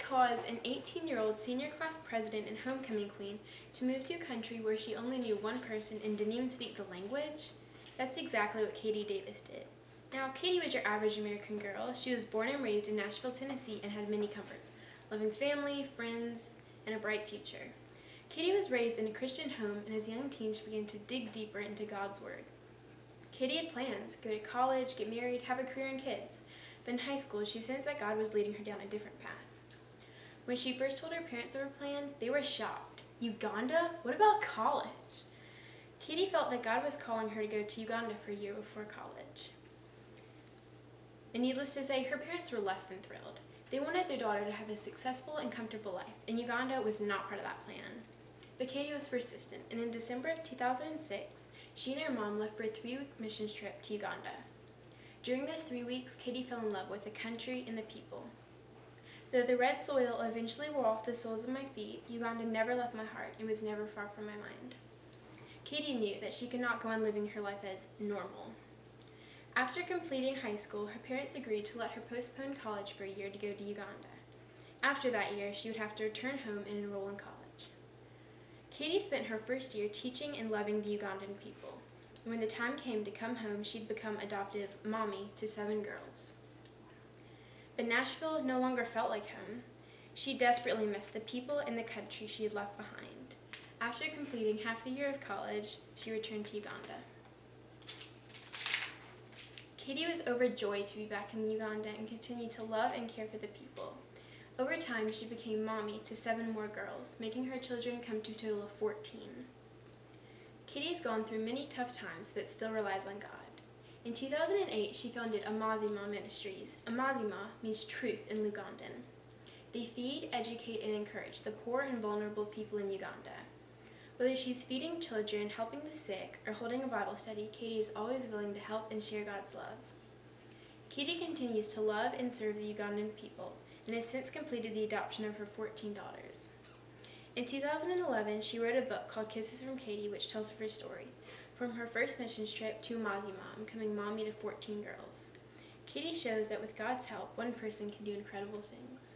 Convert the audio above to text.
caused an 18-year-old senior class president and homecoming queen to move to a country where she only knew one person and didn't even speak the language? That's exactly what Katie Davis did. Now, Katie was your average American girl. She was born and raised in Nashville, Tennessee, and had many comforts: loving family, friends, and a bright future. Katie was raised in a Christian home, and as a young teen, she began to dig deeper into God's Word. Katie had plans: go to college, get married, have a career and kids. But in high school, she sensed that God was leading her down a different path. When she first told her parents of her plan, they were shocked. Uganda? What about college? Katie felt that God was calling her to go to Uganda for a year before college. And needless to say, her parents were less than thrilled. They wanted their daughter to have a successful and comfortable life, and Uganda was not part of that plan. But Katie was persistent, and in December of 2006, she and her mom left for a 3-week missions trip to Uganda. During those 3 weeks, Katie fell in love with the country and the people. Though the red soil eventually wore off the soles of my feet, Uganda never left my heart and was never far from my mind. Katie knew that she could not go on living her life as normal. After completing high school, her parents agreed to let her postpone college for a year to go to Uganda. After that year, she would have to return home and enroll in college. Katie spent her first year teaching and loving the Ugandan people. When the time came to come home, she'd become adoptive mommy to 7 girls. But Nashville no longer felt like home. She desperately missed the people and the country she had left behind. After completing half a year of college, she returned to Uganda. Katie was overjoyed to be back in Uganda and continue to love and care for the people. Over time, she became mommy to 7 more girls, making her children come to a total of 14. Katie has gone through many tough times, but still relies on God. In 2008, she founded Amazima Ministries. Amazima means truth in Lugandan. They feed, educate, and encourage the poor and vulnerable people in Uganda. Whether she's feeding children, helping the sick, or holding a Bible study, Katie is always willing to help and share God's love. Katie continues to love and serve the Ugandan people, and has since completed the adoption of her 14 daughters. In 2011, she wrote a book called Kisses from Katie, which tells her story, from her first missions trip to Amazima, becoming mommy to 14 girls. Katie shows that with God's help, one person can do incredible things.